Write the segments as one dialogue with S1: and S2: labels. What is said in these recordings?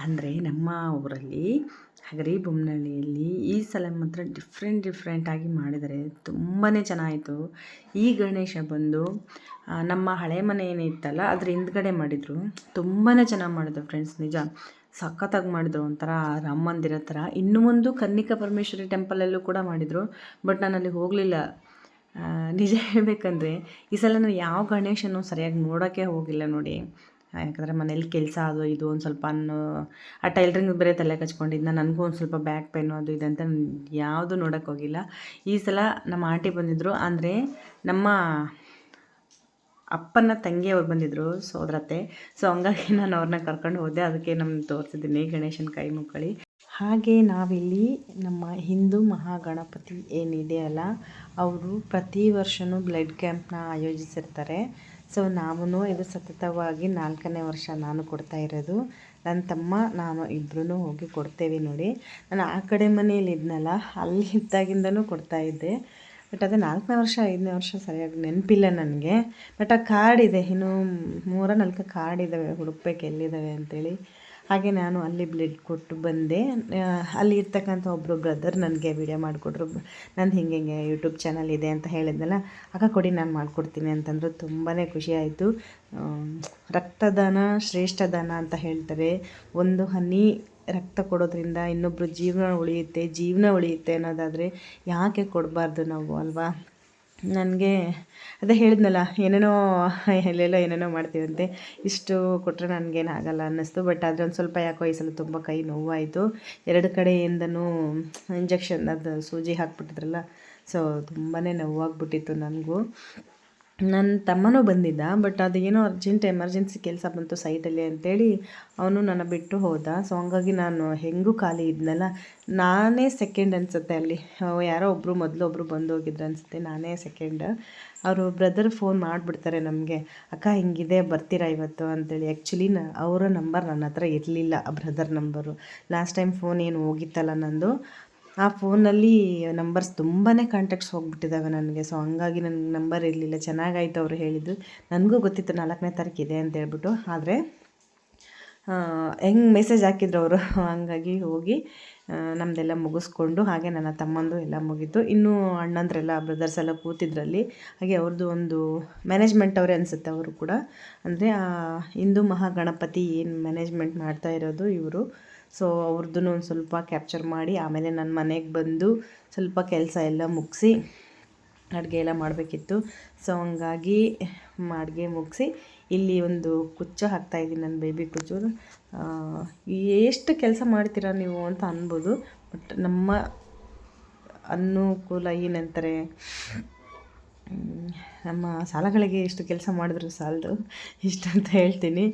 S1: ಅಂದರೆ ನಮ್ಮ ಊರಲ್ಲಿ ಹಗರಿಬೊಮ್ಮನಹಳ್ಳಿಯಲ್ಲಿ ಈ ಸಲ ಮಾತ್ರ ಡಿಫ್ರೆಂಟಾಗಿ ಮಾಡಿದ್ದಾರೆ. ತುಂಬಾ ಚೆನ್ನಾಯಿತು. ಈ ಗಣೇಶ ಬಂದು ನಮ್ಮ ಹಳೆ ಮನೆ ಏನಿತ್ತಲ್ಲ ಅದ್ರ ಹಿಂದ್ಗಡೆ ಮಾಡಿದರು. ತುಂಬಾ ಚೆನ್ನಾಗಿ ಮಾಡಿದ್ರು ಫ್ರೆಂಡ್ಸ್, ನಿಜ ಸಖತ್ತಾಗಿ ಮಾಡಿದ್ರು. ಒಂಥರ ರಾಮ ಮಂದಿರ ಥರ. ಇನ್ನೂ ಒಂದು ಕನ್ನಿಕಾ ಪರಮೇಶ್ವರಿ ಟೆಂಪಲಲ್ಲೂ ಕೂಡ ಮಾಡಿದರು. ಬಟ್ ನಾನು ಅಲ್ಲಿ ಹೋಗಲಿಲ್ಲ. ನಿಜ ಹೇಳಬೇಕಂದ್ರೆ ಈ ಸಲ ನಾನು ಯಾವ ಗಣೇಶನೂ ಸರಿಯಾಗಿ ನೋಡೋಕ್ಕೆ ಹೋಗಿಲ್ಲ ನೋಡಿ. ಯಾಕಂದರೆ ಮನೇಲಿ ಕೆಲಸ ಅದು ಇದು ಒಂದು ಸ್ವಲ್ಪ ಆ ಟೈಲ್ರಿಂಗ್ ಬೇರೆ ತಲೆ ಕಚ್ಕೊಂಡಿದ್ನ. ನನಗೂ ಒಂದು ಸ್ವಲ್ಪ ಬ್ಯಾಕ್ ಪೇನು ಅದು ಇದೆ ಅಂತ ಯಾವುದೂ ನೋಡೋಕ್ಕೆ ಹೋಗಿಲ್ಲ. ಈ ಸಲ ನಮ್ಮ ಆಂಟಿ ಬಂದಿದ್ದರು, ಅಂದರೆ ನಮ್ಮ ಅಪ್ಪನ ತಂಗಿಯವ್ರು ಬಂದಿದ್ದರು, ಸೋದರತ್ತೆ. ಸೊ ಹಂಗಾಗಿ ನಾನು ಅವ್ರನ್ನ ಕರ್ಕೊಂಡು ಹೋದೆ. ಅದಕ್ಕೆ ತೋರಿಸಿದ್ದೀನಿ ಗಣೇಶನ ಕೈ ಮುಕ್ಕಳಿ. ಹಾಗೆ ನಾವಿಲ್ಲಿ ನಮ್ಮ ಹಿಂದೂ ಮಹಾಗಣಪತಿ ಏನಿದೆ ಅಲ್ಲ, ಅವರು ಪ್ರತಿ ವರ್ಷವೂ ಬ್ಲಡ್ ಕ್ಯಾಂಪ್ನ ಆಯೋಜಿಸಿರ್ತಾರೆ. ಸೊ ನಾವು ಇದು ಸತತವಾಗಿ 4ನೇ ವರ್ಷ ನಾನು ಕೊಡ್ತಾ ಇರೋದು. ನನ್ನ ತಮ್ಮ ನಾನು ಇಬ್ಬರೂ ಹೋಗಿ ಕೊಡ್ತೇವೆ ನೋಡಿ. ನಾನು ಆ ಕಡೆ ಮನೇಲಿ ಇದ್ನಲ್ಲ, ಅಲ್ಲಿ ಇದ್ದಾಗಿಂದನೂ ಕೊಡ್ತಾಯಿದ್ದೆ. ಬಟ್ ಅದೇ 4ನೇ ವರ್ಷ 5ನೇ ವರ್ಷ ಸರಿಯಾಗಿ ನೆನಪಿಲ್ಲ ನನಗೆ. ಬಟ್ ಆ ಕಾರ್ಡ್ ಇದೆ, ಇನ್ನೂ 3-4 ಕಾರ್ಡ್ ಇದ್ದಾವೆ, ಹುಡುಕ್ಬೇಕು ಎಲ್ಲಿದ್ದಾವೆ ಅಂತೇಳಿ. ಹಾಗೆ ನಾನು ಅಲ್ಲಿ ಬ್ಲಡ್ ಕೊಟ್ಟು ಬಂದೆ. ಅಲ್ಲಿ ಇರ್ತಕ್ಕಂಥ ಒಬ್ಬರು ಬ್ರದರ್ ನನಗೆ ವಿಡಿಯೋ ಮಾಡಿಕೊಟ್ರು. ನಂದು ಹಿಂಗೆ ಯೂಟ್ಯೂಬ್ ಚಾನಲ್ ಇದೆ ಅಂತ ಹೇಳಿದ್ನಲ್ಲ, ಅಕ್ಕ ಕೊಡಿ ನಾನು ಮಾಡಿಕೊಡ್ತೀನಿ ಅಂತಂದರು. ತುಂಬಾ ಖುಷಿ ಆಯಿತು. ರಕ್ತದಾನ ಶ್ರೇಷ್ಠ ದಾನ ಅಂತ ಹೇಳ್ತಾರೆ. ಒಂದು ಹನಿ ರಕ್ತ ಕೊಡೋದ್ರಿಂದ ಇನ್ನೊಬ್ಬರು ಜೀವನ ಉಳಿಯುತ್ತೆ ಅನ್ನೋದಾದರೆ ಯಾಕೆ ಕೊಡಬಾರ್ದು ನಾವು, ಅಲ್ವಾ? ನನಗೆ ಅದೇ ಹೇಳಿದ್ನಲ್ಲ, ಎಲ್ಲೆಲ್ಲೋ ಏನೇನೋ ಮಾಡ್ತೀವಂತೆ. ಇಷ್ಟು ಕೊಟ್ಟರೆ ನನಗೇನು ಆಗಲ್ಲ ಅನ್ನಿಸ್ತು. ಬಟ್ ಆದರೆ ಒಂದು ಸ್ವಲ್ಪ ಯಾಕೋ ಈ ಸಲ ತುಂಬ ಕೈ ನೋವಾಯಿತು. 2 ಕಡೆಯಿಂದನೂ ಇಂಜೆಕ್ಷನ್ ಅದು ಸೂಜಿ ಹಾಕ್ಬಿಟ್ಟಿದ್ರಲ್ಲ, ಸೊ ತುಂಬಾ ನೋವಾಗ್ಬಿಟ್ಟಿತ್ತು ನನಗೂ. ನನ್ನ ತಮ್ಮನೂ ಬಂದಿದ್ದ. ಬಟ್ ಅದೇನೋ ಅರ್ಜೆಂಟ್ ಎಮರ್ಜೆನ್ಸಿ ಕೆಲಸ ಬಂತು ಸೈಟಲ್ಲಿ ಅಂತೇಳಿ ಅವನು ನನ್ನ ಬಿಟ್ಟು ಹೋದ. ಸೊ ಹಂಗಾಗಿ ನಾನು ಹೆಂಗೂ ಖಾಲಿ ಇದ್ನಲ್ಲ, ನಾನೇ ಸೆಕೆಂಡ್ ಅನಿಸುತ್ತೆ ಅಲ್ಲಿ. ಯಾರೋ ಒಬ್ಬರು ಬಂದು ಹೋಗಿದ್ರು ಅನಿಸುತ್ತೆ, ನಾನೇ ಸೆಕೆಂಡ್. ಅವರು ಬ್ರದರ್ ಫೋನ್ ಮಾಡಿಬಿಡ್ತಾರೆ ನಮಗೆ, ಅಕ್ಕ ಹಿಂಗಿದೆ ಬರ್ತೀರಾ ಇವತ್ತು ಅಂತೇಳಿ. ಆ್ಯಕ್ಚುಲಿ ಅವರ ನಂಬರ್ ನನ್ನ ಹತ್ರ ಇರಲಿಲ್ಲ, ಆ brother number. Last time phone ಏನು ಹೋಗಿತ್ತಲ್ಲ ನಂದು, ಆ ಫೋನಲ್ಲಿ ನಂಬರ್ಸ್ ತುಂಬಾ ಕಾಂಟ್ಯಾಕ್ಟ್ಸ್ ಹೋಗ್ಬಿಟ್ಟಿದ್ದಾವೆ ನನಗೆ. ಸೊ ಹಂಗಾಗಿ ನನಗೆ ನಂಬರ್ ಇರಲಿಲ್ಲ. ಚೆನ್ನಾಗಾಯ್ತು ಅವರು ಹೇಳಿದ್ದು. ನನಗೂ ಗೊತ್ತಿತ್ತು 4ನೇ ತಾರೀಕು ಇದೆ ಅಂತ ಹೇಳ್ಬಿಟ್ಟು. ಆದರೆ ಹೆಂಗೆ ಮೆಸೇಜ್ ಹಾಕಿದ್ರು ಅವರು, ಹಂಗಾಗಿ ಹೋಗಿ ನಮ್ಮದೆಲ್ಲ ಮುಗಿಸ್ಕೊಂಡು, ಹಾಗೆ ನನ್ನ ತಮ್ಮಂದು ಎಲ್ಲ ಮುಗೀತು. ಇನ್ನೂ ಅಣ್ಣಂದ್ರೆಲ್ಲ ಬ್ರದರ್ಸ್ ಎಲ್ಲ ಕೂತಿದ್ರಲ್ಲಿ. ಹಾಗೆ ಅವ್ರದ್ದು ಒಂದು ಮ್ಯಾನೇಜ್ಮೆಂಟ್ ಅವರೇ ಅನಿಸುತ್ತೆ ಅವರು ಕೂಡ. ಅಂದರೆ ಹಿಂದೂ ಮಹಾಗಣಪತಿ ಏನು ಮ್ಯಾನೇಜ್ಮೆಂಟ್ ಮಾಡ್ತಾ ಇರೋದು ಇವರು. ಸೊ ಅವ್ರದ್ದು ಒಂದು ಸ್ವಲ್ಪ ಕ್ಯಾಪ್ಚರ್ ಮಾಡಿ ಆಮೇಲೆ ನನ್ನ ಮನೆಗೆ ಬಂದು ಸ್ವಲ್ಪ ಕೆಲಸ ಎಲ್ಲ ಮುಗಿಸಿ ಅಡುಗೆ ಎಲ್ಲ ಮಾಡಬೇಕಿತ್ತು. ಸೊ ಹಂಗಾಗಿ ಅಡುಗೆ ಮುಗಿಸಿ ಇಲ್ಲಿ ಒಂದು ಕುಚ್ಚು ಹಾಕ್ತಾಯಿದ್ದೀನಿ, ನನ್ನ ಬೇಬಿ ಕುಚ್ಚು. ಎಷ್ಟು ಕೆಲಸ ಮಾಡ್ತೀರಾ ನೀವು ಅಂತ ಅನ್ಬೋದು. ಬಟ್ ನಮ್ಮ ಅನುಕೂಲ ಏನಂತಾರೆ, ನಮ್ಮ ಸಾಲಗಳಿಗೆ ಎಷ್ಟು ಕೆಲಸ ಮಾಡಿದ್ರು ಸಾಲದು, ಇಷ್ಟಂತ ಹೇಳ್ತೀನಿ.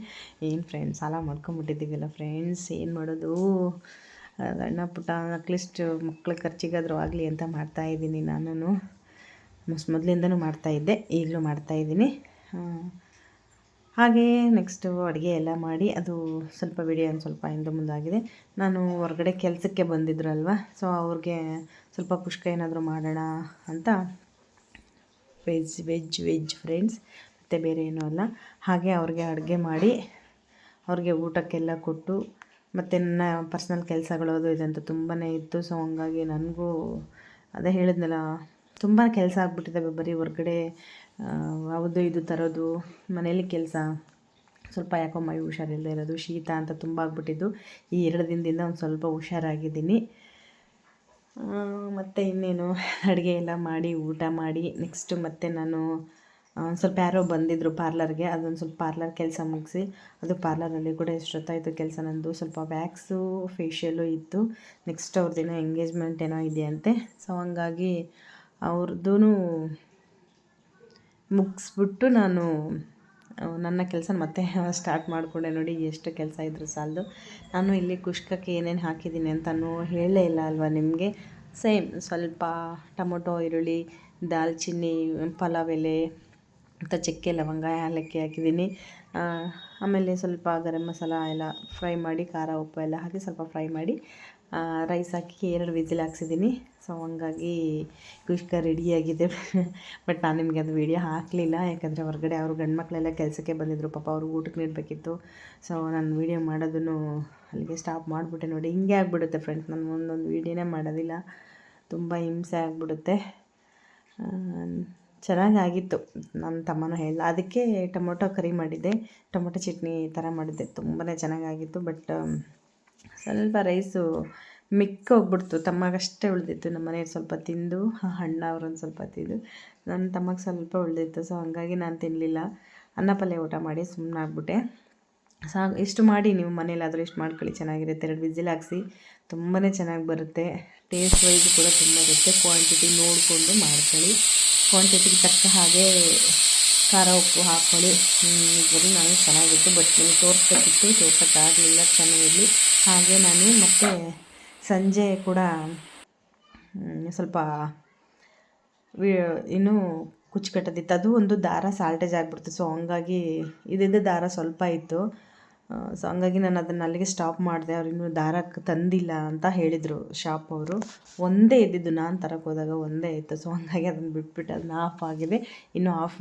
S1: ಏನು ಫ್ರೆಂಡ್ಸ್, ಸಾಲ ಮಾಡ್ಕೊಂಬಿಟ್ಟಿದ್ದೀವಲ್ಲ ಫ್ರೆಂಡ್ಸ್, ಏನು ಮಾಡೋದು? ಸಣ್ಣ ಪುಟ್ಟ ಅಟ್ಲೀಸ್ಟ್ ಮಕ್ಳ ಖರ್ಚಿಗಾದರೂ ಆಗಲಿ ಅಂತ ಮಾಡ್ತಾಯಿದ್ದೀನಿ. ನಾನು ಮೊದಲಿಂದನೂ ಮಾಡ್ತಾಯಿದ್ದೆ, ಈಗಲೂ ಮಾಡ್ತಾಯಿದ್ದೀನಿ. ಹಾಗೇ ನೆಕ್ಸ್ಟು ಅಡುಗೆ ಎಲ್ಲ ಮಾಡಿ, ಅದು ಸ್ವಲ್ಪ ವಿಡಿಯೋ ಒಂದು ಸ್ವಲ್ಪ ಹಿಂದೆ ಮುಂದಾಗಿದೆ. ನಾನು ಹೊರಗಡೆ ಕೆಲಸಕ್ಕೆ ಬಂದಿದ್ರಲ್ವ, ಸೊ ಅವ್ರಿಗೆ ಸ್ವಲ್ಪ ಕುಷ್ಕ ಏನಾದರೂ ಮಾಡೋಣ ಅಂತ, ವೆಜ್ ಫ್ರೆಂಡ್ಸ್, ಮತ್ತು ಬೇರೆ ಏನೂ ಅಲ್ಲ. ಹಾಗೆ ಅವ್ರಿಗೆ ಅಡುಗೆ ಮಾಡಿ ಅವ್ರಿಗೆ ಊಟಕ್ಕೆಲ್ಲ ಕೊಟ್ಟು, ಮತ್ತು ನನ್ನ ಪರ್ಸ್ನಲ್ ಕೆಲಸಗಳು ಅದು ಇದಂತ ತುಂಬಾ ಇತ್ತು. ಸೊ ಹಂಗಾಗಿ ನನಗೂ ಅದೇ ಹೇಳಿದ್ನಲ್ಲ, ತುಂಬ ಕೆಲಸ ಆಗ್ಬಿಟ್ಟಿದ್ದಾವೆ. ಬರೀ ಹೊರ್ಗಡೆ ಅದು ಇದು ತರೋದು, ಮನೇಲಿ ಕೆಲಸ, ಸ್ವಲ್ಪ ಯಾಕೋ ಮೈ ಹುಷಾರಿಲ್ಲದೆ ಇರೋದು, ಶೀತ ಅಂತ ತುಂಬ ಆಗ್ಬಿಟ್ಟಿದ್ದು. ಈ 2 ದಿನದಿಂದ ಒಂದು ಸ್ವಲ್ಪ ಹುಷಾರಾಗಿದ್ದೀನಿ. ಮತ್ತು ಇನ್ನೇನು ಅಡುಗೆ ಎಲ್ಲ ಮಾಡಿ ಊಟ ಮಾಡಿ ನೆಕ್ಸ್ಟು ಮತ್ತೆ ನಾನು ಸ್ವಲ್ಪ ಯಾರೋ ಬಂದಿದ್ದರು ಪಾರ್ಲರ್ಗೆ, ಅದೊಂದು ಸ್ವಲ್ಪ ಪಾರ್ಲರ್ ಕೆಲಸ ಮುಗಿಸಿ, ಅದು ಪಾರ್ಲರಲ್ಲಿ ಕೂಡ ಎಷ್ಟೊತ್ತಾಯಿತು ಕೆಲಸ ನಂದು. ಸ್ವಲ್ಪ ವ್ಯಾಕ್ಸು ಫೇಶಿಯಲು ಇತ್ತು. ನೆಕ್ಸ್ಟ್ ಅವ್ರದ್ದೇನೋ ಎಂಗೇಜ್ಮೆಂಟ್ ಏನೋ ಇದೆಯಂತೆ. ಸೊ ಹಂಗಾಗಿ ಅವ್ರದ್ದೂ ಮುಗಿಸ್ಬಿಟ್ಟು ನಾನು ನನ್ನ ಕೆಲಸ ಮತ್ತೆ ಸ್ಟಾರ್ಟ್ ಮಾಡಿಕೊಂಡೆ. ನೋಡಿ ಎಷ್ಟು ಕೆಲಸ ಇದ್ದರೂ ಸಾಲದು. ನಾನು ಇಲ್ಲಿ ಕುಷ್ಕಕ್ಕೆ ಏನೇನು ಹಾಕಿದ್ದೀನಿ ಅಂತಲೂ ಹೇಳಲೇ ಇಲ್ಲ ಅಲ್ವಾ ನಿಮಗೆ. ಸೇಮ್ ಸ್ವಲ್ಪ ಟೊಮೊಟೊ, ಈರುಳ್ಳಿ, ದಾಲ್ಚಿನ್ನಿ, ಪಲಾವ್ ಎಲೆ ಮತ್ತು ಚಕ್ಕೆ ಲವಂಗ, ಏಲಕ್ಕಿ ಹಾಕಿದ್ದೀನಿ. ಆಮೇಲೆ ಸ್ವಲ್ಪ ಗರಂ ಮಸಾಲ ಎಲ್ಲ ಫ್ರೈ ಮಾಡಿ, ಖಾರ ಉಪ್ಪು ಎಲ್ಲ ಹಾಕಿ ಸ್ವಲ್ಪ ಫ್ರೈ ಮಾಡಿ ರೈಸ್ ಹಾಕಿ 2 ವಿಸಿಲ್ ಹಾಕ್ಸಿದ್ದೀನಿ. ಸೊ ಹಂಗಾಗಿ ಕುಷ್ಕ ರೆಡಿಯಾಗಿದೆ. ಬಟ್ ನಾನು ನಿಮಗೆ ಅದು ವೀಡಿಯೋ ಹಾಕಲಿಲ್ಲ, ಯಾಕಂದರೆ ಹೊರಗಡೆ ಅವರು ಗಂಡು ಮಕ್ಕಳೆಲ್ಲ ಕೆಲಸಕ್ಕೆ ಬಂದಿದ್ದರು, ಪಾಪ ಅವ್ರಿಗೆ ಊಟಕ್ಕೆ ನೀಡಬೇಕಿತ್ತು. ಸೊ ನಾನು ವೀಡಿಯೋ ಮಾಡೋದನ್ನು ಅಲ್ಲಿಗೆ ಸ್ಟಾಪ್ ಮಾಡಿಬಿಟ್ಟೆ. ನೋಡಿ ಹಿಂಗೆ ಆಗಿಬಿಡುತ್ತೆ ಫ್ರೆಂಡ್ಸ್, ನಾನು ಒಂದೊಂದು ವೀಡಿಯೋನೇ ಮಾಡೋದಿಲ್ಲ, ತುಂಬ ಹಿಂಸೆ ಆಗಿಬಿಡುತ್ತೆ. ಚೆನ್ನಾಗಾಗಿತ್ತು. ನನ್ನ ತಮ್ಮನೂ ಹೇಳಿದ, ಅದಕ್ಕೆ ಟೊಮೊಟೊ ಕರಿ ಮಾಡಿದ್ದೆ, ಟೊಮೊಟೊ ಚಟ್ನಿ ಥರ ಮಾಡಿದ್ದೆ, ತುಂಬಾ ಚೆನ್ನಾಗಾಗಿತ್ತು. ಬಟ್ ಸ್ವಲ್ಪ ರೈಸು ಮಿಕ್ಕೋಗ್ಬಿಡ್ತು, ತಮ್ಮಗಷ್ಟೇ ಉಳಿದಿತ್ತು. ನಮ್ಮ ಮನೆಯವ್ರು ಸ್ವಲ್ಪ ತಿಂದು, ಅಣ್ಣ ಅವ್ರೊಂದು ಸ್ವಲ್ಪ ತಿಂದು, ನನ್ನ ತಮ್ಮಗೆ ಸ್ವಲ್ಪ ಉಳಿದಿತ್ತು. ಸೊ ಹಂಗಾಗಿ ನಾನು ತಿನ್ನಲಿಲ್ಲ, ಅನ್ನ ಪಲ್ಯ ಊಟ ಮಾಡಿ ಸುಮ್ಮನಾಗ್ಬಿಟ್ಟೆ. ಇಷ್ಟು ಮಾಡಿ ನೀವು ಮನೇಲಾದರೂ ಇಷ್ಟು ಮಾಡ್ಕೊಳ್ಳಿ, ಚೆನ್ನಾಗಿರುತ್ತೆ. 2 ವಿಸಿಲ್ ಹಾಕ್ಸಿ, ತುಂಬಾ ಚೆನ್ನಾಗಿ ಬರುತ್ತೆ. ಟೇಸ್ಟ್ ವೈಸ್ ಕೂಡ ತುಂಬ ಇರುತ್ತೆ. ಕ್ವಾಂಟಿಟಿ ನೋಡಿಕೊಂಡು ಮಾಡ್ಕೊಳ್ಳಿ, ಕ್ವಾಂಟಿಟಿಗೆ ತಕ್ಕ ಹಾಗೆ ಖಾರ ಉಪ್ಪು ಹಾಕ್ಕೊಳ್ಳಿ. ಇದ್ರಲ್ಲಿ ನಾನು ಚೆನ್ನಾಗಿತ್ತು, ಬಟ್ ನೀವು ತೋರಿಸ್ಬೇಕಿತ್ತು, ತೋರ್ಸೋಕ್ಕಾಗಲಿಲ್ಲ ಚೆನ್ನಾಗಿರಲಿ. ಹಾಗೆ ನಾನು ಮತ್ತೆ ಸಂಜೆ ಕೂಡ ಸ್ವಲ್ಪ ಇನ್ನೂ ಕುಚ್ಚು ಕಟ್ಟೋದಿತ್ತು, ಅದು ಒಂದು ದಾರ ಸಾಲ್ಟೇಜ್ ಆಗಿಬಿಡ್ತು. ಸೊ ಹಂಗಾಗಿ ಇದ್ದಿದ್ದು ದಾರ ಸ್ವಲ್ಪ ಇತ್ತು. ಸೊ ಹಂಗಾಗಿ ನಾನು ಅದನ್ನು ಅಲ್ಲಿಗೆ ಸ್ಟಾಪ್ ಮಾಡಿದೆ. ಅವ್ರು ಇನ್ನೂ ದಾರಕ್ಕೆ ತಂದಿಲ್ಲ ಅಂತ ಹೇಳಿದರು ಶಾಪ್ ಅವರು. ಒಂದೇ ಇದ್ದಿದ್ದು, ನಾನು ತರಕ್ಕೆ ಹೋದಾಗ ಒಂದೇ ಇತ್ತು. ಸೊ ಹಂಗಾಗಿ ಅದನ್ನು ಬಿಟ್ಬಿಟ್ಟು ಅದನ್ನ ಆಫ್ ಆಗಿದೆ, ಇನ್ನೂ ಆಫ್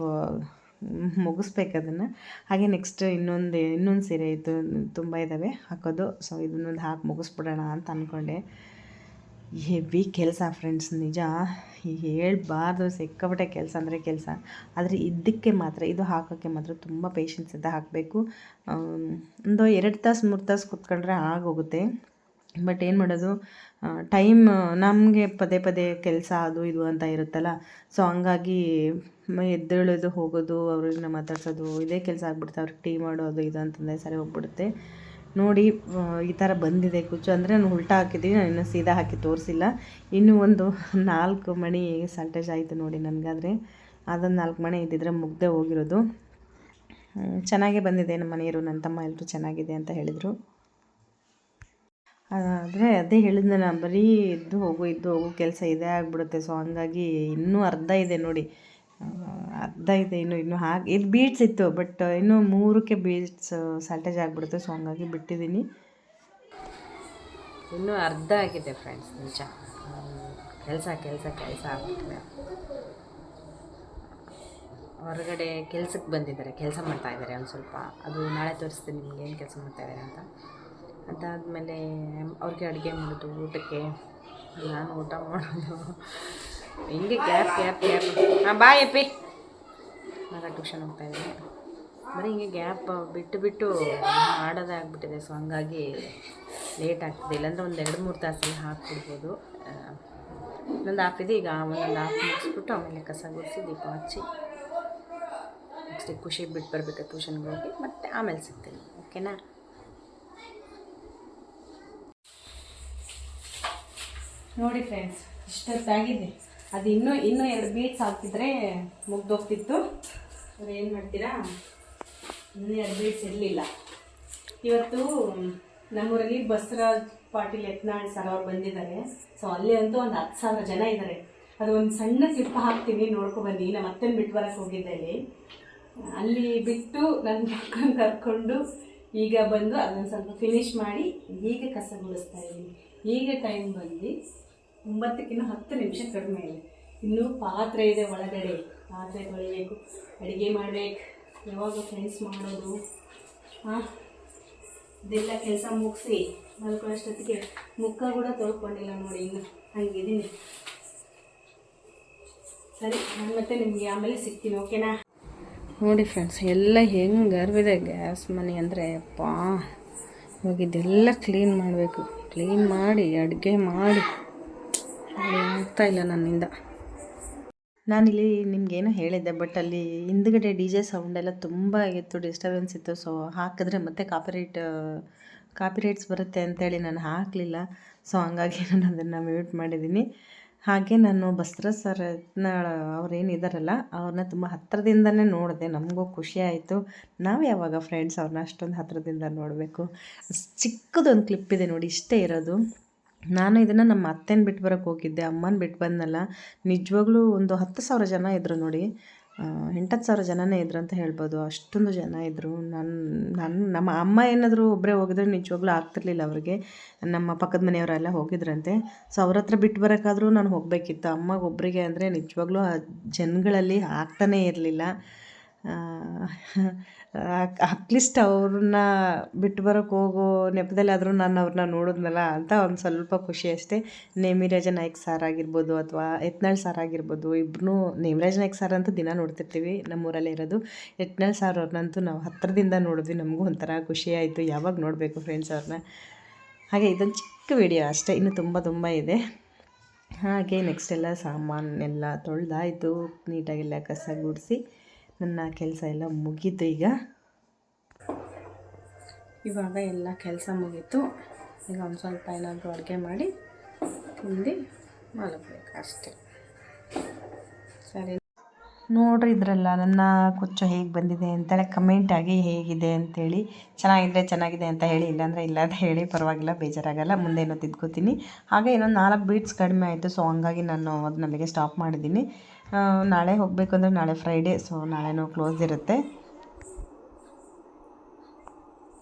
S1: ಮುಗಿಸ್ಬೇಕು ಅದನ್ನು. ಹಾಗೆ ನೆಕ್ಸ್ಟ್ ಇನ್ನೊಂದು ಸೀರೆ ಇತ್ತು, ತುಂಬ ಇದ್ದಾವೆ ಹಾಕೋದು. ಸೊ ಇದನ್ನೊಂದು ಹಾಕಿ ಮುಗಿಸ್ಬಿಡೋಣ ಅಂತ ಅಂದ್ಕೊಂಡೆ. ಹೆವಿ ಕೆಲಸ ಫ್ರೆಂಡ್ಸ್, ನಿಜ ಹೇಳ್ಬಾರ್ದು, ಸಿಕ್ಕಾಪಟ್ಟೆ ಕೆಲಸ ಅಂದರೆ ಕೆಲಸ. ಆದರೆ ಇದಕ್ಕೆ ಮಾತ್ರ, ಇದು ಹಾಕೋಕ್ಕೆ ಮಾತ್ರ ತುಂಬ ಪೇಷನ್ಸಿಂದ ಹಾಕಬೇಕು. ಒಂದು 2 ತಾಸು 3 ತಾಸು ಕೂತ್ಕೊಂಡ್ರೆ ಆಗೋಗುತ್ತೆ. ಬಟ್ ಏನು ಮಾಡೋದು, ಟೈಮ್ ನಮಗೆ ಪದೇ ಪದೇ ಕೆಲಸ ಅದು ಇದು ಅಂತ ಇರುತ್ತಲ್ಲ. ಸೊ ಹಂಗಾಗಿ ಎದ್ದೇಳೋದು, ಹೋಗೋದು, ಅವ್ರನ್ನ ಮಾತಾಡ್ಸೋದು, ಇದೇ ಕೆಲಸ ಆಗ್ಬಿಡುತ್ತೆ. ಅವ್ರಿಗೆ ಟೀ ಮಾಡೋದು ಇದು ಅಂತಂದರೆ ಸರಿ ಹೋಗ್ಬಿಡುತ್ತೆ. ನೋಡಿ ಈ ಥರ ಬಂದಿದೆ ಕುಚ್ಚು, ಅಂದರೆ ನಾನು ಉಲ್ಟಾ ಹಾಕಿದ್ದೀನಿ, ನಾನು ಇನ್ನೂ ಸೀದಾ ಹಾಕಿ ತೋರಿಸಿಲ್ಲ. ಇನ್ನೂ ಒಂದು 4 ಮಣಿ ಸಾಲ್ಟೇಜ್ ಆಯಿತು ನೋಡಿ ನನಗಾದರೆ. ಅದೊಂದು 4 ಮಣಿ ಇದ್ದಿದ್ರೆ ಮುಗ್ದೇ ಹೋಗಿರೋದು. ಚೆನ್ನಾಗೇ ಬಂದಿದೆ. ನಮ್ಮ ಮನೆಯವರು, ನನ್ನ ತಮ್ಮ ಎಲ್ಲರೂ ಚೆನ್ನಾಗಿದೆ ಅಂತ ಹೇಳಿದರು. ಆದರೆ ಅದೇ ಹೇಳಿದ್ನಲ್ಲ, ಬರೀ ಇದ್ದು ಹೋಗು ಕೆಲಸ ಇದೇ ಆಗಿಬಿಡುತ್ತೆ. ಸೊ ಹಂಗಾಗಿ ಇನ್ನೂ ಅರ್ಧ ಇದೆ ನೋಡಿ, ಅರ್ಧ ಇದೆ ಇನ್ನೂ ಹಾಗೆ. ಇದು ಬೀಡ್ಸ್ ಇತ್ತು, ಬಟ್ ಇನ್ನೂ 3ಕ್ಕೆ ಬೀಡ್ಸ್ ಸಾಲ್ಟೇಜ್ ಆಗಿಬಿಡುತ್ತೆ. ಸೊ ಹಂಗಾಗಿ ಬಿಟ್ಟಿದ್ದೀನಿ. ಇನ್ನೂ ಅರ್ಧ ಆಗಿದೆ ಫ್ರೆಂಡ್ಸ್, ನಿಜ. ಕೆಲಸ ಆಗ್ಬಿಟ್ಟಿದೆ. ಹೊರಗಡೆ ಕೆಲ್ಸಕ್ಕೆ ಬಂದಿದ್ದಾರೆ, ಕೆಲಸ ಮಾಡ್ತಾಯಿದ್ದಾರೆ ಒಂದು ಸ್ವಲ್ಪ. ಅದು ನಾಳೆ ತೋರಿಸ್ತೀನಿ ನಿಮ್ಗೆ ಏನು ಕೆಲಸ ಮಾಡ್ತಾಯಿದ್ದಾರೆ ಅಂತ. ಅದಾದಮೇಲೆ ಅವ್ರಿಗೆ ಅಡುಗೆ ಮಾಡೋದು, ಊಟಕ್ಕೆ ನಾನು ಊಟ ಮಾಡೋದು, ಹಿಂಗೆ ಗ್ಯಾಪ್. ಹಾಂ ಬಾಯ್ ಅಪ್ಪಿ, ಮಗ ಟ್ಯೂಷನ್ ಹೋಗ್ತಾಯಿದ್ದೀನಿ. ಬರೀ ಹಿಂಗೆ ಗ್ಯಾಪ್ ಬಿಟ್ಟು ಆಡೋದಾಗ್ಬಿಟ್ಟಿದೆ. ಸೊ ಹಂಗಾಗಿ ಲೇಟ್ ಆಗ್ತದೆ. ಇಲ್ಲಾಂದರೆ ಒಂದು 2-3 ತಾಸಲ್ಲಿ ಹಾಕ್ಬಿಡ್ಬೋದು. ಇನ್ನೊಂದು ಹಾಫ್ ಇದೆ, ಈಗ ಒಂದೊಂದು ಹಾಫ್ ಮುಗಿಸ್ಬಿಟ್ಟು ಆಮೇಲೆ ಕಸ ಗುಡಿಸಿ ದೀಪ ಹಚ್ಚಿ ನೆಕ್ಸ್ಟ್ ಖುಷಿ ಬಿಟ್ಟು ಬರಬೇಕು ಟ್ಯೂಷನ್ಗೆ ಹೋಗಿ, ಮತ್ತು ಆಮೇಲೆ ಸಿಗ್ತೀನಿ. ಓಕೆನಾ? ನೋಡಿ ಫ್ರೆಂಡ್ಸ್, ಇಷ್ಟೊತ್ತಾಗಿದೆ. ಅದು ಇನ್ನೂ 2 ಬೀಟ್ಸ್ ಹಾಕಿದ್ರೆ ಮುಗ್ದೋಗ್ತಿತ್ತು. ಅವ್ರು ಏನು ಮಾಡ್ತೀರಾ, ಇನ್ನೂ 2 ಬೀಟ್ಸ್ ಇರಲಿಲ್ಲ. ಇವತ್ತು ನಮ್ಮೂರಲ್ಲಿ ಬಸವರಾಜ್ ಪಾಟೀಲ್ ಯತ್ನಾಳ್ ಸರ್ ಅವ್ರು ಬಂದಿದ್ದಾರೆ. ಸೊ ಅಲ್ಲಿ ಅಂತೂ ಒಂದು 10,000 ಜನ ಇದ್ದಾರೆ. ಅದು ಒಂದು ಸಣ್ಣ ಕ್ಲಿಪ್ ಹಾಕ್ತೀನಿ, ನೋಡ್ಕೊಬನ್ನಿ. ನಮ್ಮ ಅತ್ತೆನ ಬಿಟ್ಟು ಬರೋಕ್ಕೆ ಹೋಗಿದ್ದೆ. ಅಲ್ಲಿ ಬಿಟ್ಟು ನನ್ನ ಮಕ್ಕಳನ್ನ ಕರ್ಕೊಂಡು ಈಗ ಬಂದು ಅದನ್ನು ಸ್ವಲ್ಪ ಫಿನಿಶ್ ಮಾಡಿ ಈಗ ಕಸ ಗುಡಿಸ್ತಾ ಇದ್ದೀನಿ. ಈಗ ಟೈಮ್ ಬಂದು 9ಕ್ಕಿಂತ 10 ನಿಮಿಷ ಕಡಿಮೆ ಇದೆ. ಇನ್ನೂ ಪಾತ್ರೆ ಇದೆ ಒಳಗಡೆ, ಪಾತ್ರೆ ತೊಳಿಬೇಕು, ಅಡುಗೆ ಮಾಡಬೇಕು, ಯಾವಾಗ ಫ್ರೆಂಡ್ಸ್ ಮಾಡೋದು, ಇದೆಲ್ಲ ಕೆಲಸ ಮುಗಿಸಿ ಮಲ್ಕೊಳ್ಳೋಷ್ಟೊತ್ತಿಗೆ ಮುಖ ಕೂಡ ತೊಳ್ಕೊಂಡಿಲ್ಲ ನೋಡಿ, ಇನ್ನು ಹಂಗಿದ್ದೀನಿ. ಸರಿ, ನಾನು ಮತ್ತೆ ನಿಮಗೆ ಆಮೇಲೆ ಸಿಗ್ತೀನಿ. ಓಕೆನಾ? ನೋಡಿ ಫ್ರೆಂಡ್ಸ್, ಎಲ್ಲ ಹೆಂಗೆ ಅರ್ವಿದೆ ಗ್ಯಾಸ್ ಮನೆ ಅಂದರೆ ಅಪ್ಪಾ. ಇವಾಗ ಇದೆಲ್ಲ ಕ್ಲೀನ್ ಮಾಡಬೇಕು. ಕ್ಲೀನ್ ಮಾಡಿ ಅಡುಗೆ ಮಾಡಿ ಆಗ್ತಾಯಿಲ್ಲ ನನ್ನಿಂದ. ನಾನಿಲ್ಲಿ ನಿಮಗೇನೋ ಹೇಳಿದ್ದೆ, ಬಟ್ ಅಲ್ಲಿ ಹಿಂದ್ಗಡೆ DJ ಸೌಂಡೆಲ್ಲ ತುಂಬ ಇತ್ತು, ಡಿಸ್ಟರ್ಬೆನ್ಸ್ ಇತ್ತು. ಸೊ ಹಾಕಿದ್ರೆ ಮತ್ತೆ ಕಾಪಿರೈಟ್ಸ್ ಬರುತ್ತೆ ಅಂತೇಳಿ ನಾನು ಹಾಕಲಿಲ್ಲ. ಸೊ ಹಂಗಾಗಿ ನಾನು ಅದನ್ನು ಮ್ಯೂಟ್ ಮಾಡಿದ್ದೀನಿ. ಹಾಗೆ ನಾನು ಬಸವರಾಜ್ ಸರ್ ಅವ್ರೇನಿದ್ದಾರಲ್ಲ, ಅವ್ರನ್ನ ತುಂಬ ಹತ್ತಿರದಿಂದನೇ ನೋಡಿದೆ. ನಮಗೂ ಖುಷಿ ಆಯಿತು. ನಾವು ಯಾವಾಗ ಫ್ರೆಂಡ್ಸ್ ಅವ್ರನ್ನ ಅಷ್ಟೊಂದು ಹತ್ತಿರದಿಂದ ನೋಡಬೇಕು. ಚಿಕ್ಕದೊಂದು ಕ್ಲಿಪ್ ಇದೆ ನೋಡಿ, ಇಷ್ಟೇ ಇರೋದು. ನಾನು ಇದನ್ನು ನಮ್ಮ ಅತ್ತೆನ ಬಿಟ್ಟು ಬರೋಕ್ಕೆ ಹೋಗಿದ್ದೆ, ಅಮ್ಮನ ಬಿಟ್ಟು ಬಂದನಲ್ಲ. ನಿಜವಾಗ್ಲೂ ಒಂದು 10,000 ಜನ ಇದ್ದರು ನೋಡಿ. 8,000 ಜನನೇ ಇದ್ರು ಅಂತ ಹೇಳ್ಬೋದು. ಅಷ್ಟೊಂದು ಜನ ಇದ್ದರು. ನಮ್ಮ ಅಮ್ಮ ಏನಾದರೂ ಒಬ್ಬರೇ ಹೋಗಿದ್ರೆ ನಿಜವಾಗ್ಲೂ ಆಗ್ತಿರ್ಲಿಲ್ಲ ಅವ್ರಿಗೆ. ನಮ್ಮ ಪಕ್ಕದ ಮನೆಯವರೆಲ್ಲ ಹೋಗಿದ್ರಂತೆ. ಸೊ ಅವ್ರ ಹತ್ರ ಬಿಟ್ಟು ಬರೋಕ್ಕಾದ್ರೂ ನಾನು ಹೋಗಬೇಕಿತ್ತು. ಅಮ್ಮಗೆ ಒಬ್ಬರಿಗೆ ಅಂದರೆ ನಿಜವಾಗ್ಲೂ ಆ ಜನಗಳಲ್ಲಿ ಆಗ್ತಾನೇ ಇರಲಿಲ್ಲ. ಅಟ್ಲೀಸ್ಟ್ ಅವ್ರನ್ನ ಬಿಟ್ಟು ಬರೋಕ್ಕೆ ಹೋಗೋ ನೆಪದಲ್ಲಾದರೂ ನಾನು ಅವ್ರನ್ನ ನೋಡಿದ್ನಲ್ಲ ಅಂತ ಒಂದು ಸ್ವಲ್ಪ ಖುಷಿ ಅಷ್ಟೇ. ನೇಮಿರಾಜ ನಾಯ್ಕ ಸಾರ್ ಆಗಿರ್ಬೋದು ಅಥವಾ ಯತ್ನಾಳ್ ಸಾರ್ ಆಗಿರ್ಬೋದು, ಇಬ್ಬರೂ ನೇಮಿರಾಜ ನಾಯ್ಕ ಸಾರ್ ಅಂತೂ ದಿನ ನೋಡ್ತಿರ್ತೀವಿ, ನಮ್ಮೂರಲ್ಲೇ ಇರೋದು. ಯತ್ನಾಳ್ ಸಾರ್ ಅವ್ರನ್ನಂತೂ ನಾವು ಹತ್ತಿರದಿಂದ ನೋಡಿದ್ವಿ. ನಮಗೂ ಒಂಥರ ಖುಷಿ ಆಯಿತು, ಯಾವಾಗ ನೋಡಬೇಕು ಫ್ರೆಂಡ್ಸ್ ಅವ್ರನ್ನ. ಹಾಗೆ ಇದೊಂದು ಚಿಕ್ಕ ವಿಡಿಯೋ ಅಷ್ಟೇ, ಇನ್ನೂ ತುಂಬ ಇದೆ. ಹಾಗೆ ನೆಕ್ಸ್ಟ್ ಎಲ್ಲ ಸಾಮಾನೆಲ್ಲ ತೊಳೆದಾಯಿತು, ನೀಟಾಗೆಲ್ಲ ಕಸ ಗುಡಿಸಿ ನನ್ನ ಕೆಲಸ ಎಲ್ಲ ಮುಗೀತು. ಇವಾಗ ಎಲ್ಲ ಕೆಲಸ ಮುಗೀತು. ಈಗ ಒಂದು ಸ್ವಲ್ಪ ಏನಾದರೂ ಅಡುಗೆ ಮಾಡಿ ತಿಂದು ಮಲಗಬೇಕು ಅಷ್ಟೇ. ಸರಿ, ನೋಡ್ರಿ ಇದ್ರಲ್ಲ ನನ್ನ ಕುಚ್ಚು ಹೇಗೆ ಬಂದಿದೆ ಅಂತೇಳಿ ಕಮೆಂಟ್ ಆಗಿ ಹೇಗಿದೆ ಅಂತೇಳಿ. ಚೆನ್ನಾಗಿದೆ ಅಂತ ಹೇಳಿ, ಇಲ್ಲಾಂದರೆ ಇಲ್ಲ ಅಂತ ಹೇಳಿ, ಪರವಾಗಿಲ್ಲ, ಬೇಜಾರಾಗಲ್ಲ. ಮುಂದೇನೋ ತಿದ್ಕೋತೀನಿ. ಹಾಗೆ ಇನ್ನೊಂದು 4 ಬೀಟ್ಸ್ ಕಡಿಮೆ ಆಯಿತು. ಸೊ ಹಂಗಾಗಿ ನಾನು ಅದನ್ನ ಅಲ್ಲಿಗೆ ಸ್ಟಾಪ್ ಮಾಡಿದ್ದೀನಿ. ನಾಳೆ ಹೋಗಬೇಕು ಅಂದರೆ ನಾಳೆ ಫ್ರೈಡೇ, ಸೊ ನಾಳೆನೂ ಕ್ಲೋಸ್ ಇರುತ್ತೆ.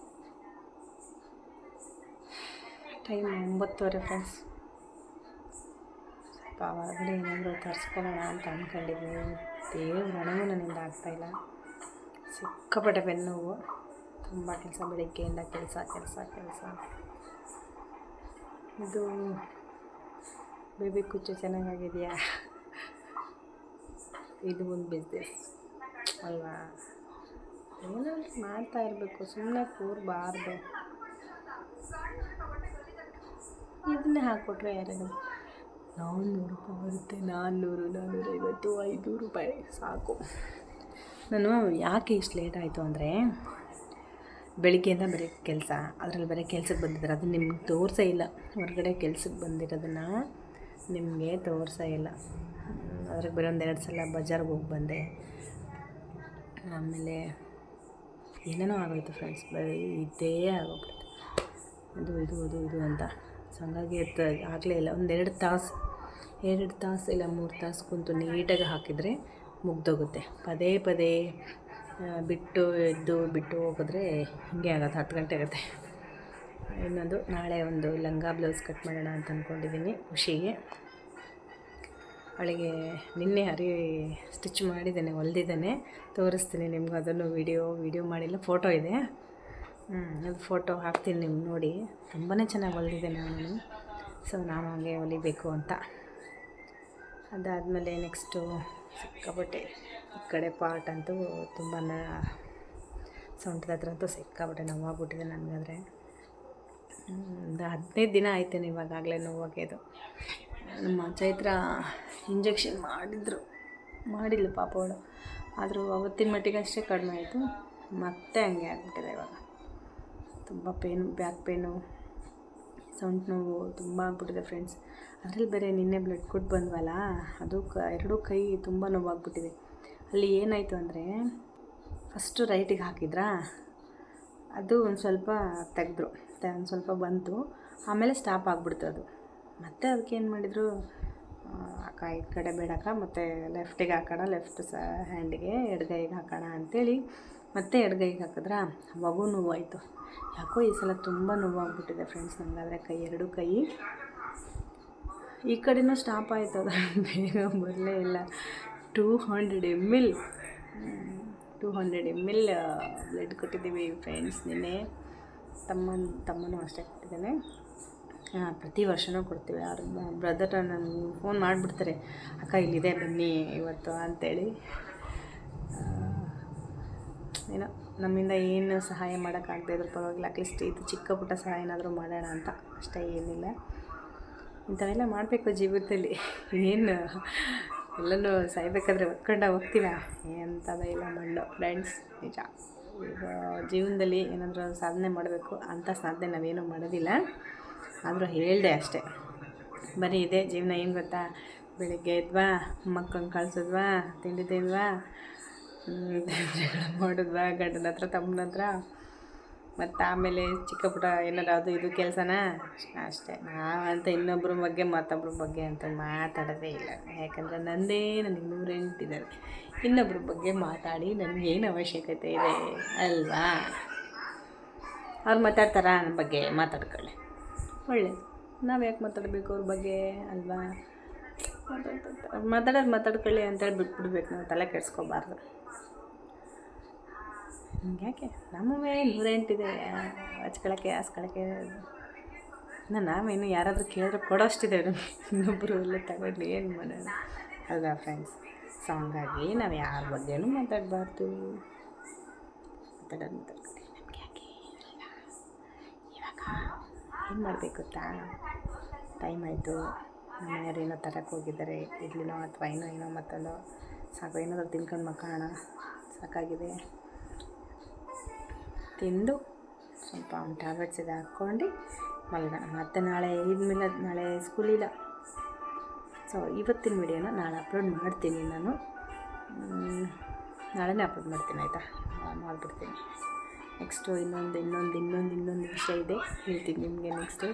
S1: Time 9:30 friends. ಸ್ವಲ್ಪ ಹೊರಗಡೆ ಏನಾದರೂ ತರಿಸ್ಕೊಳ್ಳೋಣ ಅಂತ ಅಂದ್ಕೊಂಡಿದ್ದೀನಿ. ದೇವ್ರ ನನಗೂ ನನ್ನಿಂದ ಆಗ್ತಾಯಿಲ್ಲ. ಸಿಕ್ಕಾಪಟ್ಟೆ ಬೆನ್ನೋವು, ತುಂಬ ಕೆಲಸ, ಬೆಳಿಗ್ಗೆಯಿಂದ ಕೆಲಸ. ಇದು ಬೇಬಿ ಕುಚ್ಚು ಚೆನ್ನಾಗಿದೆಯಾ? ಇದು ಒಂದು ಬಿಸ್ನೆಸ್ ಅಲ್ವಾ? ಏನಾದರೂ ಮಾಡ್ತಾ ಇರಬೇಕು, ಸುಮ್ಮನೆ ಕೂರಬಾರ್ದು. ಇದನ್ನೇ ಹಾಕ್ಕೊಟ್ರೆ ಯಾರೇನು 400 ರೂಪಾಯಿ ಬರುತ್ತೆ. 400, 450, 500 ರೂಪಾಯಿ ಸಾಕು. ನಾನು ಯಾಕೆ ಇಷ್ಟು ಲೇಟ್ ಆಯಿತು ಅಂದರೆ, ಬೆಳಿಗ್ಗೆಯಿಂದ ಬರೀ ಕೆಲಸ, ಅದರಲ್ಲಿ ಬರೀ ಕೆಲ್ಸಕ್ಕೆ ಬಂದಿದ್ದಾರೆ. ಅದು ನಿಮ್ಗೆ ತೋರಿಸೇ ಇಲ್ಲ. ಹೊರಗಡೆ ಕೆಲ್ಸಕ್ಕೆ ಬಂದಿರೋದನ್ನು ನಿಮಗೆ ತೋರಿಸೇ ಇಲ್ಲ. ಅದ್ರಾಗೆ ಬರೀ 1-2 ಸಲ ಬಜಾರ್ಗೆ ಹೋಗಿ ಬಂದೆ. ಆಮೇಲೆ ಏನೇನೋ ಆಗೋಯ್ತು ಫ್ರೆಂಡ್ಸ್, ಬರೀ ಇದೇ ಆಗೋಗ್ಬಿಡುತ್ತೆ. ಇದು ಅಂತ. ಸೊ ಹಂಗಾಗಿ ಆಗಲೇ ಇಲ್ಲ. 2 ತಾಸು ಇಲ್ಲ 3 ತಾಸು ಕುಂತು ನೀಟಾಗಿ ಹಾಕಿದರೆ ಮುಗ್ದೋಗುತ್ತೆ. ಪದೇ ಬಿಟ್ಟು ಹೋಗಿದ್ರೆ ಹಿಂಗೆ ಆಗುತ್ತೆ. 10 ಗಂಟೆ ಆಗುತ್ತೆ. ಇನ್ನೊಂದು ನಾಳೆ ಒಂದು ಲಂಗ ಬ್ಲೌಸ್ ಕಟ್ ಮಾಡೋಣ ಅಂತ ಅಂದ್ಕೊಂಡಿದ್ದೀನಿ ಖುಷಿಗೆ. ಅವಳಿಗೆ ನಿನ್ನೆ ಸ್ಟಿಚ್ ಮಾಡಿದ್ದೇನೆ, ಹೊಲ್ದಿದ್ದೇನೆ, ತೋರಿಸ್ತೀನಿ ನಿಮ್ಗೆ. ಅದನ್ನು ವಿಡಿಯೋ ಮಾಡಿಲ್ಲ, ಫೋಟೋ ಇದೆ. ಅದು ಫೋಟೋ ಹಾಕ್ತೀನಿ, ನಿಮ್ಗೆ ನೋಡಿ. ತುಂಬಾ ಚೆನ್ನಾಗಿ ಹೊಲ್ದಿದ್ದೇನೆ ನಾನು. ಸೊ ನಾವು ಹಾಗೆ ಹೊಲಿಬೇಕು ಅಂತ. ಅದಾದಮೇಲೆ ನೆಕ್ಸ್ಟು ಸಿಕ್ಕಾಪಟ್ಟೆ ಈ ಕಡೆ ಪಾರ್ಟ್ ಅಂತೂ ತುಂಬ ಸೊಂಟದ ಹತ್ರ ಅಂತೂ ಸಿಕ್ಕಾಪಟ್ಟೆ ನೋವಾಗ್ಬಿಟ್ಟಿದೆ ನನಗಾದರೆ. ಒಂದು 15 ದಿನ ಆಯ್ತೇನೆ ಇವಾಗಲೇ ನೋವಾಗೋದು. ನಮ್ಮ ಚೈತ್ರ ಇಂಜೆಕ್ಷನ್ ಮಾಡಿದ್ಲು ಪಾಪ ಅವಳು. ಆದರೂ ಅವತ್ತಿನ ಮಟ್ಟಿಗೆ ಅಷ್ಟೇ ಕಡಿಮೆ ಆಯಿತು. ಮತ್ತೆ ಹಂಗೆ ಆಗ್ಬಿಟ್ಟಿದೆ ಇವಾಗ. ತುಂಬ ಬ್ಯಾಕ್ ಪೇನು, ಸೊಂಟ ನೋವು ತುಂಬ ಆಗ್ಬಿಟ್ಟಿದೆ ಫ್ರೆಂಡ್ಸ್. ಅದರಲ್ಲಿ ಬೇರೆ ನಿನ್ನೆ ಬ್ಲಡ್ ಕೊಟ್ಟು ಬಂದ್ವಲ್ಲ, ಅದು 2 ಕೈ ತುಂಬ ನೋವಾಗ್ಬಿಟ್ಟಿದೆ. ಅಲ್ಲಿ ಏನಾಯಿತು ಅಂದರೆ, ಫಸ್ಟು ರೈಟಿಗೆ ಹಾಕಿದ್ರಾ, ಅದು ಒಂದು ಸ್ವಲ್ಪ ತೆಗೆದ್ರು, ಒಂದು ಸ್ವಲ್ಪ ಬಂತು. ಆಮೇಲೆ ಸ್ಟಾಪ್ ಆಗಿಬಿಡ್ತು ಅದು. ಮತ್ತು ಅದಕ್ಕೆ ಏನು ಮಾಡಿದರು, ಅಕ್ಕ ಈ ಕಡೆ ಬೇಡಕ್ಕ, ಮತ್ತು ಲೆಫ್ಟಿಗೆ ಹಾಕೋಣ, ಲೆಫ್ಟ್ ಹ್ಯಾಂಡಿಗೆ ಎಡಗೈಗೆ ಹಾಕೋಣ ಅಂಥೇಳಿ ಮತ್ತೆ ಎಡಗೈಗೆ ಹಾಕಿದ್ರೆ ಅವಾಗೂ ನೋವಾಯಿತು. ಯಾಕೋ ಈ ಸಲ ತುಂಬ ನೋವಾಗ್ಬಿಟ್ಟಿದೆ ಫ್ರೆಂಡ್ಸ್ ನನಗಾದರೆ. 2 ಕೈ ಈ ಕಡೆನೂ ಸ್ಟಾಪ್ ಆಯಿತು. ಅದು ಬೇಗ ಬರಲೇ ಇಲ್ಲ. 200 ml ಬ್ಲಡ್ ಕೊಟ್ಟಿದ್ದೀವಿ ಫ್ರೆಂಡ್ಸ್. ನಿನ್ನೆ ತಮ್ಮನೂ ಅಷ್ಟೇ ಕೊಟ್ಟಿದ್ದಾನೆ. ಪ್ರತಿ ವರ್ಷವೂ ಕೊಡ್ತೀವಿ. ಯಾರು ಬ್ರದರ್ ನನಗೆ ಫೋನ್ ಮಾಡಿಬಿಡ್ತಾರೆ, ಅಕ್ಕ ಇಲ್ಲಿದೆ ಬನ್ನಿ ಇವತ್ತು ಅಂತೇಳಿ. ಏನೋ ನಮ್ಮಿಂದ ಏನು ಸಹಾಯ ಮಾಡೋಕ್ಕಾಗದೇ ಇದ್ರೂ ಪರವಾಗಿಲ್ಲ, ಅಟ್ಲೀಸ್ಟ್ ಇದು ಚಿಕ್ಕ ಪುಟ್ಟ ಸಹಾಯ ಏನಾದರೂ ಮಾಡೋಣ ಅಂತ ಅಷ್ಟೇ, ಏನಿಲ್ಲ. ಇಂಥವೆಲ್ಲ ಮಾಡಬೇಕು ಜೀವಿತದಲ್ಲಿ. ಏನು ಎಲ್ಲನೂ ಸಾಯ್ಬೇಕಾದ್ರೆ ಒತ್ಕೊಂಡು ಹೋಗ್ತೀವ, ಎಂಥದ ಇಲ್ಲ ಮಣ್ಣು ಫ್ರೆಂಡ್ಸ್. ನಿಜ, ಈಗ ಜೀವನದಲ್ಲಿ ಏನಾದರೂ ಸಾಧನೆ ಮಾಡಬೇಕು ಅಂತ ಸಾಧನೆ ನಾವೇನೂ ಮಾಡೋದಿಲ್ಲ. ಆದರೂ ಹೇಳಿದೆ ಅಷ್ಟೇ. ಬರೀ ಇದೆ ಜೀವನ. ಏನು ಗೊತ್ತಾ, ಬೆಳಿಗ್ಗೆ ಎದ್ವಾ, ಮಕ್ಕಳನ್ನ ಕಳಿಸಿದ್ವಾ, ತಿಂಡಿ ತಿಂದ್ವಾ, ಜಗಳ ಮಾಡಿದ್ವಾ, ಗಂಡನ ಹತ್ರ ತಮ್ಮನ ಹತ್ರ, ಮತ್ತು ಆಮೇಲೆ ಚಿಕ್ಕ ಪುಟ್ಟ ಏನಾರು ಅದು ಇದು ಕೆಲಸನ ಅಷ್ಟೇ. ನಾವಂತ ಇನ್ನೊಬ್ಬರ ಬಗ್ಗೆ ಮತ್ತೊಬ್ಬರ ಬಗ್ಗೆ ಅಂತ ಮಾತಾಡೋದೇ ಇಲ್ಲ. ಯಾಕಂದರೆ ನನಗೆ 108 ಇದ್ದಾರೆ. ಇನ್ನೊಬ್ಬರ ಬಗ್ಗೆ ಮಾತಾಡಿ ನನಗೇನು ಅವಶ್ಯಕತೆ ಇದೆ ಅಲ್ವಾ? ಅವ್ರು ಮಾತಾಡ್ತಾರಾ ನನ್ನ ಬಗ್ಗೆ? ಮಾತಾಡ್ಕೊಳ್ಳಿ, ಒಳ್ಳೇದು. ನಾವು ಯಾಕೆ ಮಾತಾಡಬೇಕು ಅವ್ರ ಬಗ್ಗೆ ಅಲ್ವಾ? ಮಾತಾಡ್ಕೊಳ್ಳಿ ಅಂತೇಳಿ ಬಿಟ್ಬಿಡ್ಬೇಕು, ನಾವು ತಲೆ ಕೆಡಿಸ್ಕೋಬಾರ್ದು. ಯಾಕೆ ನಮ್ಮವೇ 108 ಇದೆ, ಹಚ್ಕೊಳ್ಳೋಕ್ಕೆ ನಾವೇನು ಯಾರಾದರೂ ಕೇಳಿದ್ರೆ ಕೊಡೋಷ್ಟಿದೆ ಇನ್ನೊಬ್ಬರು ಎಲ್ಲ ತಗೊಂಡು ಏನು ಮಾಡೋಣ ಅಲ್ವಾ ಫ್ರೆಂಡ್ಸ್? ಸೊ ಹಂಗಾಗಿ ನಾವು ಯಾರ ಬಗ್ಗೆನೂ ಮಾತಾಡಬಾರ್ದು. ಮಾತಾಡ್ಕೊಳ್ಳಿ. ನಮಗೆ ಯಾಕೆ ಇವಾಗ ಏನು ಮಾಡಬೇಕು ಗೊತ್ತಾ? ಟೈಮ್ ಆಯಿತು, ನಮ್ಮ ಮನೆಯವ್ರು ಏನೋ ತರಕ್ಕೆ ಹೋಗಿದ್ದಾರೆ, ಇಡ್ಲಿನೋ ಅಥವಾ ಏನೋ ಮತ್ತೊಂದು ಸಾಕು, ಏನಾದರೂ ತಿನ್ಕೊಂಡು ಮಕ್ಕಳೋಣ, ಸಾಕಾಗಿದೆ. ತಿಂದು ಸ್ವಲ್ಪ ಟ್ಯಾಬ್ಲೆಟ್ಸ್ ಇದೆ ಹಾಕ್ಕೊಂಡು ಮಲಗೋಣ. ಮತ್ತು ನಾಳೆ ಇದ್ಮೇಲೆ ನಾಳೆ ಸ್ಕೂಲಿಲ್ಲ. ಸೊ ಇವತ್ತಿನ ವಿಡಿಯೋನ ನಾಳೆ ಅಪ್ಲೋಡ್ ಮಾಡ್ತೀನಿ. ನಾನು ನಾಳೆನೇ ಅಪ್ಲೋಡ್ ಮಾಡ್ತೀನಿ, ಆಯಿತಾ? ಮಾಡಿಬಿಡ್ತೀನಿ. ನೆಕ್ಸ್ಟು ಇನ್ನೊಂದು ವಿಷಯ ಇದೆ, ಹೇಳ್ತೀನಿ ನಿಮಗೆ ನೆಕ್ಸ್ಟು.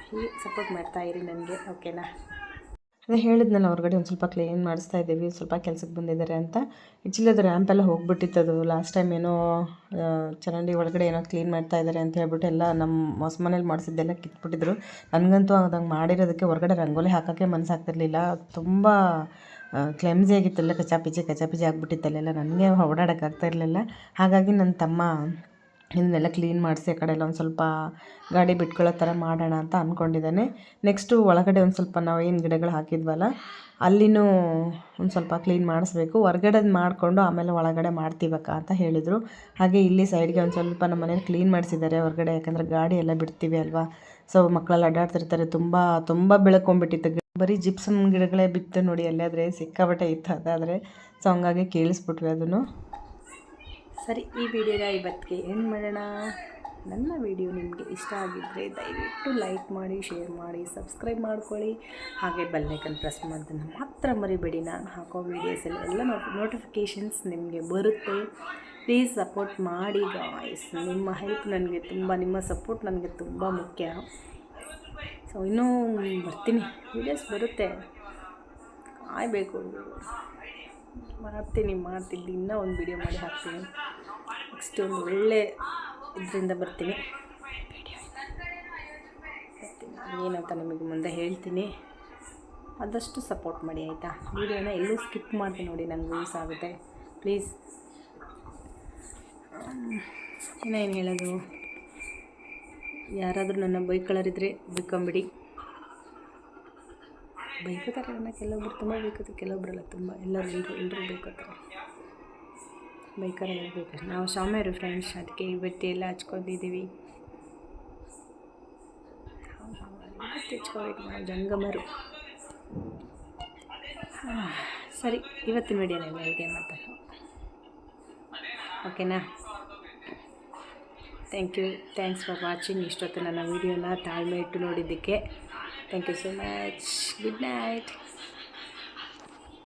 S1: ಹೀಗೆ ಸಪೋರ್ಟ್ ಮಾಡ್ತಾಯಿರಿ ನನಗೆ, ಓಕೆನಾ? ಅದೇ ಹೇಳಿದ್ನಲ್ಲ, ಹೊರಗಡೆ ಒಂದು ಸ್ವಲ್ಪ ಕ್ಲೀನ್ ಮಾಡಿಸ್ತಾ ಇದ್ದೀವಿ, ಸ್ವಲ್ಪ ಕೆಲಸಕ್ಕೆ ಬಂದಿದ್ದಾರೆ ಅಂತ. ಆ್ಯಕ್ಚುಲಿ ಅದು ರ್ಯಾಂಪೆಲ್ಲ ಹೋಗ್ಬಿಟ್ಟಿತ್ತದು. ಲಾಸ್ಟ್ ಟೈಮ್ ಏನೋ ಚರಂಡಿ ಒಳಗಡೆ ಏನೋ ಕ್ಲೀನ್ ಮಾಡ್ತಾ ಇದ್ದಾರೆ ಅಂತ ಹೇಳ್ಬಿಟ್ಟು ಎಲ್ಲ ನಮ್ಮ ಹೊಸ ಮನೇಲಿ ಮಾಡಿಸಿದ್ದೆಲ್ಲ ಕಿತ್ಬಿಟ್ಟಿದ್ರು. ನನಗಂತೂ ಅದಂಗೆ ಮಾಡಿರೋದಕ್ಕೆ ಹೊರಗಡೆ ರಂಗೋಲಿ ಹಾಕೋಕ್ಕೆ ಮನಸ್ಸಾಗ್ತಿರ್ಲಿಲ್ಲ. ತುಂಬ ಕ್ಲೆಮ್ಸಿ ಆಗಿತ್ತೆಲ್ಲ, ಕಚಾಪಿಚಿ ಆಗಿಬಿಟ್ಟಿತ್ತಲ್ಲೆಲ್ಲ. ನನಗೆ ಓಡಾಡೋಕ್ಕಾಗ್ತಾ ಇರಲಿಲ್ಲ. ಹಾಗಾಗಿ ನನ್ನ ತಮ್ಮ ಇದನ್ನೆಲ್ಲ ಕ್ಲೀನ್ ಮಾಡಿಸಿ ಆ ಕಡೆ ಎಲ್ಲ ಒಂದು ಸ್ವಲ್ಪ ಗಾಡಿ ಬಿಟ್ಕೊಳ್ಳೋ ಥರ ಮಾಡೋಣ ಅಂತ ಅಂದ್ಕೊಂಡಿದ್ದಾನೆ. ನೆಕ್ಸ್ಟು ಒಳಗಡೆ ಒಂದು ಸ್ವಲ್ಪ ನಾವು ಏನು ಗಿಡಗಳು ಹಾಕಿದ್ವಲ್ಲ ಅಲ್ಲಿನೂ ಒಂದು ಸ್ವಲ್ಪ ಕ್ಲೀನ್ ಮಾಡಿಸ್ಬೇಕು. ಹೊರ್ಗಡೆದು ಮಾಡಿಕೊಂಡು ಆಮೇಲೆ ಒಳಗಡೆ ಮಾಡ್ತೀವಕ್ಕ ಅಂತ ಹೇಳಿದರು. ಹಾಗೆ ಇಲ್ಲಿ ಸೈಡ್ಗೆ ಒಂದು ಸ್ವಲ್ಪ ನಮ್ಮ ಮನೇಲಿ ಕ್ಲೀನ್ ಮಾಡಿಸಿದ್ದಾರೆ ಹೊರಗಡೆ, ಯಾಕಂದರೆ ಗಾಡಿ ಎಲ್ಲ ಬಿಡ್ತೀವಿ ಅಲ್ವಾ? ಸೊ ಮಕ್ಕಳೆಲ್ಲ ಅಡ್ಡಾಡ್ತಿರ್ತಾರೆ. ತುಂಬ ಬೆಳ್ಕೊಂಬಿಟ್ಟಿತ್ತು. ಬರೀ ಜಿಪ್ಸಮ್ ಗಿಡಗಳೇ ಬಿತ್ತು ನೋಡಿ, ಅಲ್ಲಾದರೆ ಸಿಕ್ಕಾಬಟ್ಟೆ ಇತ್ತು ಅದಾದರೆ. ಸೊ ಹಂಗಾಗಿ ಕೇಳಿಸ್ಬಿಟ್ವಿ ಅದನ್ನು. ಸರಿ, ಈ ವಿಡಿಯೋನ ಇವತ್ತಿಗೆ ಎಂಡ್ ಮಾಡೋಣ. ನನ್ನ ವಿಡಿಯೋ ನಿಮಗೆ ಇಷ್ಟ ಆಗಿದ್ದರೆ ದಯವಿಟ್ಟು ಲೈಕ್ ಮಾಡಿ, ಶೇರ್ ಮಾಡಿ, ಸಬ್ಸ್ಕ್ರೈಬ್ ಮಾಡ್ಕೊಳ್ಳಿ. ಹಾಗೆ ಬೆಲ್ ಐಕನ್ ಪ್ರೆಸ್ ಮಾಡೋದನ್ನು ಮಾತ್ರ ಮರಿಬೇಡಿ. ನಾನು ಹಾಕೋ ವೀಡಿಯೋಸಲ್ಲಿ ಎಲ್ಲ ನೋಟಿಫಿಕೇಷನ್ಸ್ ನಿಮಗೆ ಬರುತ್ತೆ. ಪ್ಲೀಸ್ ಸಪೋರ್ಟ್ ಮಾಡಿ ಗಾಯ್ಸ್. ನಿಮ್ಮ ಹೆಲ್ಪ್ ನನಗೆ ನಿಮ್ಮ ಸಪೋರ್ಟ್ ನನಗೆ ತುಂಬ ಮುಖ್ಯ. ಸೊ ಇನ್ನೂ ಬರ್ತೀನಿ, ವೀಡಿಯೋಸ್ ಬರುತ್ತೆ, ಕಾಯಬೇಕು. ಮಾಡ್ತೀನಿ ಇನ್ನೂ ಒಂದು ವೀಡಿಯೋ ಮಾಡಿ ಹಾಕ್ತೀನಿ. ನೆಕ್ಸ್ಟ್ ಒಂದು ಒಳ್ಳೆ ಇದರಿಂದ ಬರ್ತೀನಿ ಏನಂತ ನಿಮಗೆ ಮುಂದೆ ಹೇಳ್ತೀನಿ. ಆದಷ್ಟು ಸಪೋರ್ಟ್ ಮಾಡಿ, ಆಯಿತಾ? ವೀಡಿಯೋನ ಎಲ್ಲೂ ಸ್ಕಿಪ್ ಮಾಡ್ತೀನಿ ನೋಡಿ, ನನಗೆ ಯೂಸ್ ಆಗುತ್ತೆ. ಪ್ಲೀಸ್. ಇನ್ನೇನು ಹೇಳೋದು, ಯಾರಾದರೂ ನನ್ನ ಬೈಕೊಳ್ಳೋರಿದ್ದರೆ ಬೈಕೊಂಬಿಡಿ. ಬೈಕೋತಾರೆ ನನ್ನ ಕೆಲವೊಬ್ರು, ತುಂಬ ಬೈಕೋತಾರೆ, ಕೆಲವೊಬ್ಬರಲ್ಲ, ತುಂಬ ಎಲ್ಲರೂ ಬೈಕೋತಾರೆ. ಬೈಕರೆಲ್ಲ ಬೇಕಾದ್ರೆ ನಾವು ಶಾಮ್ಯಾರು ಫ್ರೆಂಡ್ಸ್, ಅದಕ್ಕೆ ಬಟ್ಟೆ ಎಲ್ಲ ಹಚ್ಕೊಂಡಿದ್ದೀವಿ. ಹಚ್ಕೋಬೇಕು ನಾವು, ಜಂಗಮರು. ಸರಿ, ಇವತ್ತಿನ ವಿಡಿಯೋನೆಲ್ಲ ಹೀಗೆ ಮಾತಾಡೋಣ, ಓಕೆನಾ? Thanks for watching. ಇಷ್ಟೊತ್ತು ನನ್ನ ವೀಡಿಯೋನ ತಾಳ್ಮೆ ಇಟ್ಟು ನೋಡಿದ್ದಕ್ಕೆ thank you so much. Good night.